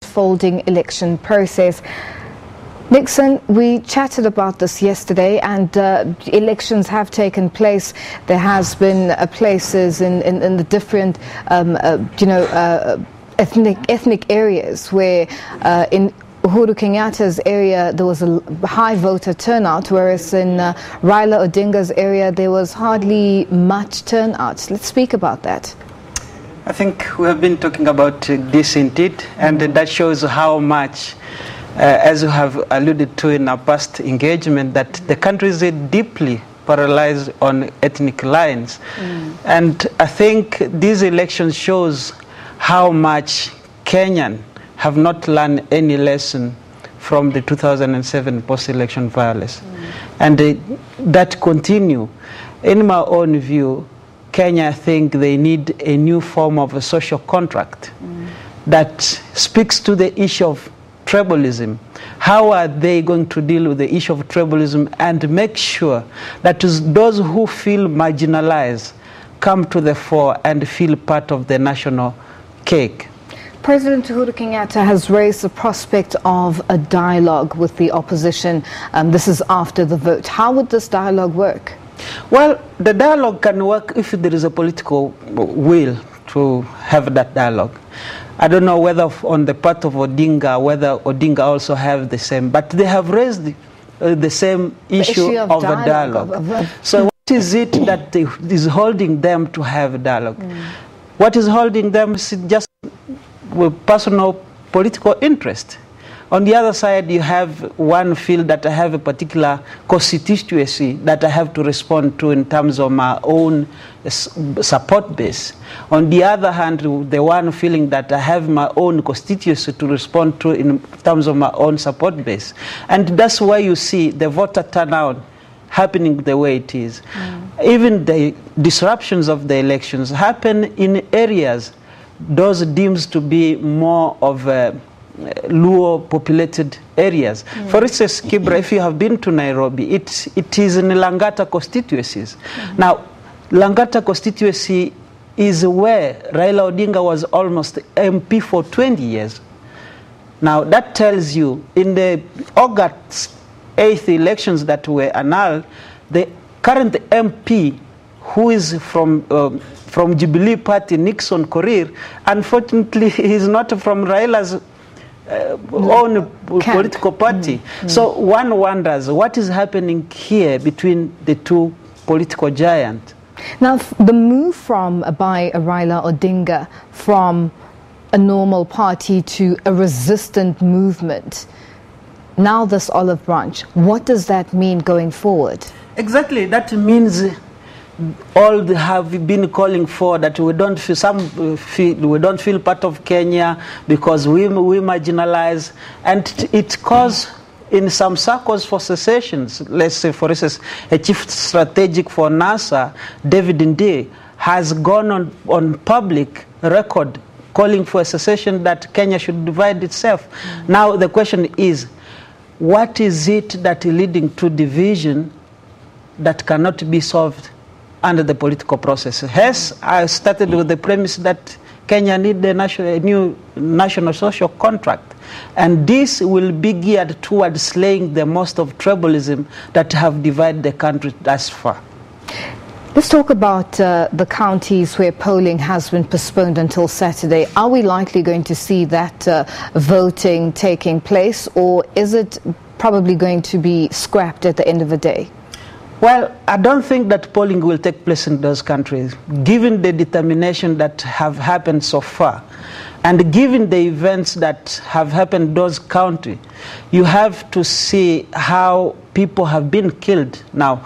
unfolding election process. Nixon, we chatted about this yesterday, and elections have taken place. There has been places in the different, ethnic areas where in Uhuru Kenyatta's area there was a high voter turnout, whereas in Raila Odinga's area there was hardly much turnout. Let's speak about that. I think we have been talking about this indeed, and that shows how much, as you have alluded to in our past engagement, that the country is deeply paralyzed on ethnic lines. And I think these elections shows how much Kenyan have not learned any lesson from the 2007 post-election violence. And that continue. In my own view, Kenya think they need a new form of a social contract that speaks to the issue of tribalism. How are they going to deal with the issue of tribalism and make sure that those who feel marginalized come to the fore and feel part of the national cake? President Uhuru Kenyatta has raised the prospect of a dialogue with the opposition. This is after the vote. How would this dialogue work? Well, the dialogue can work if there is a political will to have that dialogue. I don't know whether on the part of Odinga, whether Odinga also have the same, but they have raised the same issue of a dialogue. So what is it that is holding them to have a dialogue? What is holding them is just personal political interest. On the other side, you have one field that I have a particular constituency that I have to respond to in terms of my own support base. On the other hand, the one feeling that I have my own constituency to respond to in terms of my own support base. And that's why you see the voter turnout happening the way it is. Even the disruptions of the elections happen in areas those deemed to be more of Luo populated areas. For instance, Kibra, if you have been to Nairobi, it is in Langata constituencies. Now, Langata constituency is where Raila Odinga was almost MP for 20 years. Now, that tells you, in the August 8th elections that were annulled, the current MP, who is from Jubilee Party, Nixon Katembo, unfortunately, he is not from Raila's own political party. So one wonders what is happening here between the two political giants. Now, the move by Raila Odinga from a normal party to a resistant movement, now this olive branch, what does that mean going forward? Exactly, that means all have been calling for that we don't feel we don't feel part of Kenya because we marginalize, and it caused in some circles for secessions. Let's say, for instance, a chief strategic for NASA, David Ndii, has gone on public record calling for a secession, that Kenya should divide itself. Now the question is, what is it that is leading to division that cannot be solved under the political process? Hence, I started with the premise that Kenya needs a new national social contract. And this will be geared towards slaying the most of tribalism that have divided the country thus far. Let's talk about the counties where polling has been postponed until Saturday. Are we likely going to see that voting taking place, or is it probably going to be scrapped at the end of the day? Well, I don't think that polling will take place in those countries, given the determination that have happened so far. And given the events that have happened in those counties, you have to see how people have been killed now.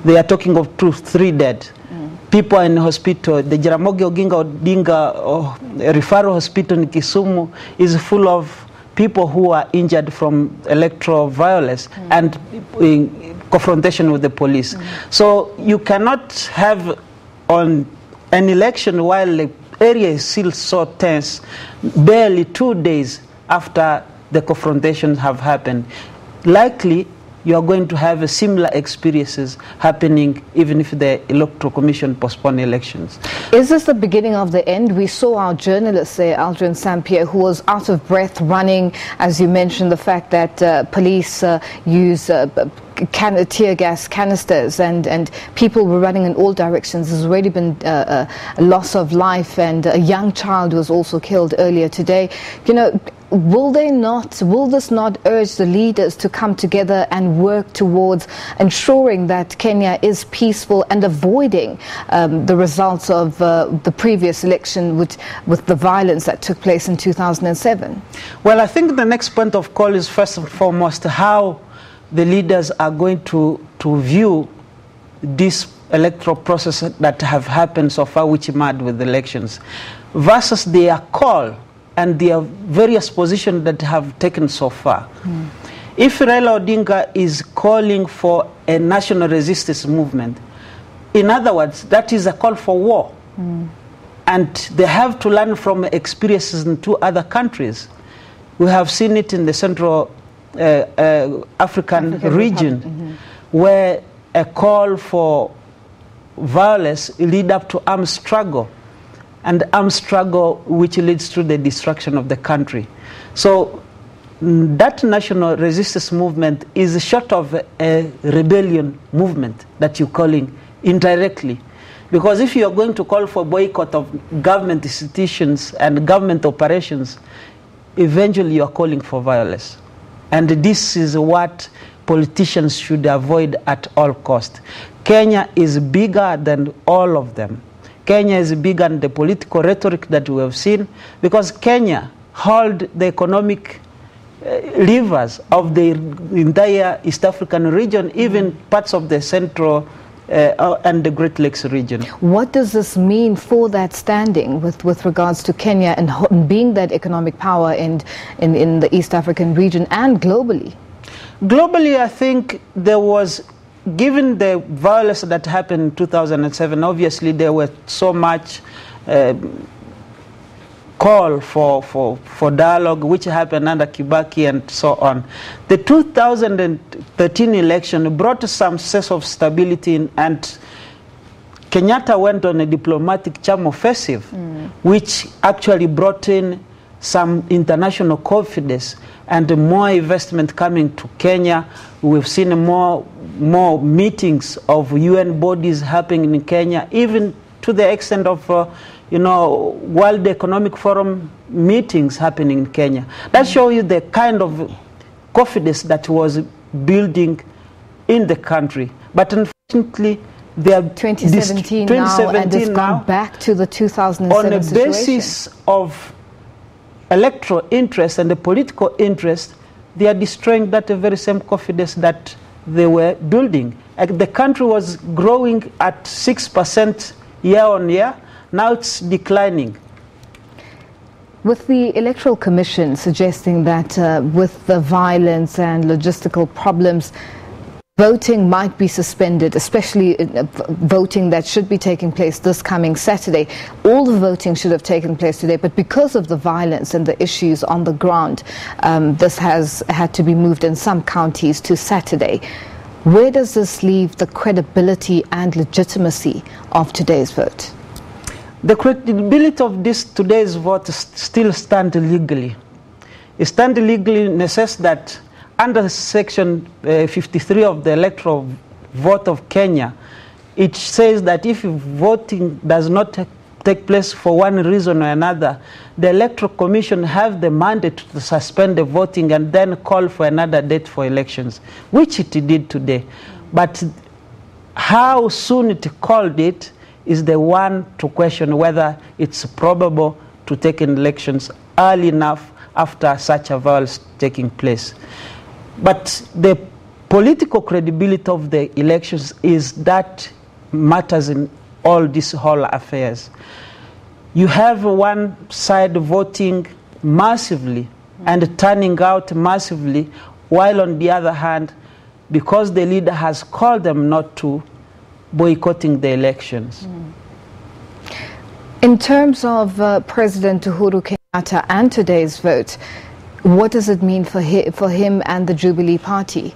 They are talking of 2, 3 dead. People are in hospital. The Jaramogi Odinga referral hospital in Kisumu is full of people who are injured from electoral violence and in confrontation with the police. So you cannot have on an election while the area is still so tense, barely 2 days after the confrontations have happened. Likely, you are going to have similar experiences happening even if the Electoral Commission postpone elections. Is this the beginning of the end? We saw our journalist there, Aldrin Sampier, who was out of breath running, as you mentioned, the fact that police use tear gas canisters and people were running in all directions. There's already been a loss of life, and a young child was also killed earlier today. You know, will this not urge the leaders to come together and work towards ensuring that Kenya is peaceful and avoiding the results of the previous election with the violence that took place in 2007? Well, I think the next point of call is first and foremost how the leaders are going to view this electoral process that have happened so far, which marred with elections, versus their call and their various positions that have taken so far. If Raila Odinga is calling for a national resistance movement, in other words, that is a call for war. And they have to learn from experiences in two other countries. We have seen it in the Central African region, where a call for violence lead up to armed struggle, and armed struggle which leads to the destruction of the country. So that national resistance movement is short of a rebellion movement that you're calling indirectly. Because if you are going to call for boycott of government institutions and government operations, eventually you are calling for violence. And this is what politicians should avoid at all costs. Kenya is bigger than all of them. Kenya is bigger than the political rhetoric that we have seen, because Kenya holds the economic levers of the entire East African region, even parts of the Central and the Great Lakes region. What does this mean for that standing with regards to Kenya and being that economic power in the East African region and globally? Globally, I think there was, given the violence that happened in 2007, obviously there was so much call for dialogue, which happened under Kibaki and so on. The 2013 election brought some sense of stability, and Kenyatta went on a diplomatic charm offensive, which actually brought in some international confidence and more investment coming to Kenya. We've seen more meetings of UN bodies happening in Kenya, even to the extent of World Economic Forum meetings happening in Kenya. That shows you the kind of confidence that was building in the country. But unfortunately, they are 2017 now, and it's gone back to the 2007 on a situation. basis of electoral interest and the political interest. They are destroying that very same confidence that they were building. The country was growing at 6% year on year. Now it's declining. With the Electoral Commission suggesting that with the violence and logistical problems, voting might be suspended, especially voting that should be taking place this coming Saturday. All the voting should have taken place today, but because of the violence and the issues on the ground, this has had to be moved in some counties to Saturday. Where does this leave the credibility and legitimacy of today's vote? The credibility of today's vote still stands legally. It stands legally in the sense that under Section 53 of the Electoral Vote of Kenya, it says that if voting does not take place for one reason or another, the Electoral Commission have the mandate to suspend the voting and then call for another date for elections, which it did today. But how soon it called it is the one to question whether it's probable to take in elections early enough after such a violence taking place. But the political credibility of the elections is that matters in all these whole affairs. You have one side voting massively and turning out massively, while on the other hand, because the leader has called them not to, boycotting the elections. In terms of President Uhuru Kenyatta and today's vote, what does it mean for him and the Jubilee Party?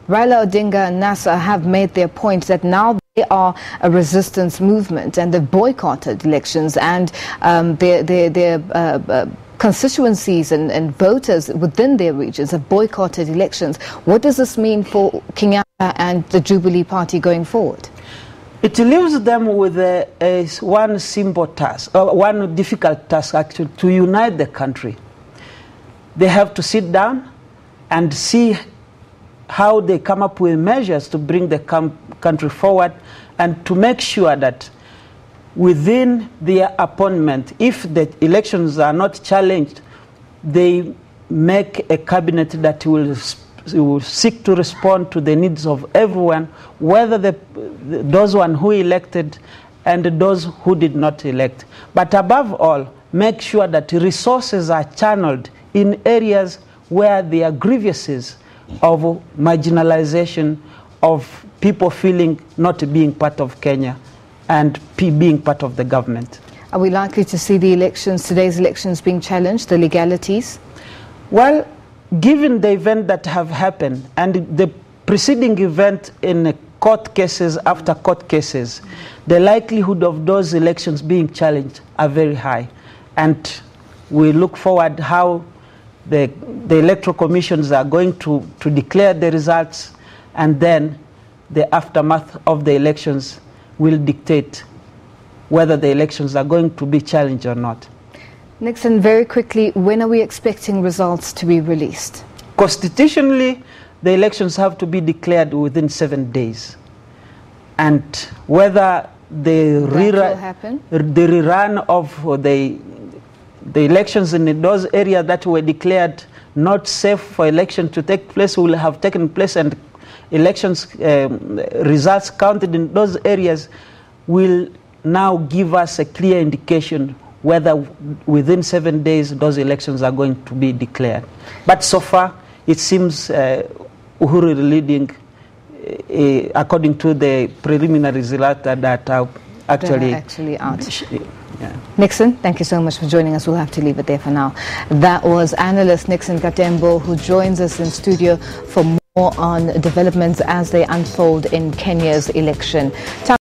Raila Odinga and NASA have made their point that now they are a resistance movement and they've boycotted elections, and their constituencies and voters within their regions have boycotted elections. What does this mean for Kenyatta and the Jubilee Party going forward? It leaves them with one simple task, one difficult task actually, to unite the country. They have to sit down and see how they come up with measures to bring the country forward, and to make sure that within their appointment, if the elections are not challenged, they make a cabinet that will seek to respond to the needs of everyone, whether those one who elected and those who did not elect. But above all, make sure that resources are channeled in areas where there are grievances of marginalization, of people feeling not being part of Kenya and being part of the government. Are we likely to see the elections, today's elections, being challenged, the legalities? Well, given the event that have happened and the preceding event in court cases after court cases, the likelihood of those elections being challenged are very high. And we look forward how the electoral commissions are going to declare the results, and then the aftermath of the elections will dictate whether the elections are going to be challenged or not. Nixon, very quickly, when are we expecting results to be released? Constitutionally, the elections have to be declared within 7 days. And whether the rerun of the elections in those areas that were declared not safe for election to take place will have taken place, and elections results counted in those areas will now give us a clear indication whether within 7 days those elections are going to be declared. But so far, it seems Uhuru is leading according to the preliminary results that are actually out. Yeah. Nixon, thank you so much for joining us. We'll have to leave it there for now. That was analyst Nixon Katembo, who joins us in studio for more on developments as they unfold in Kenya's election.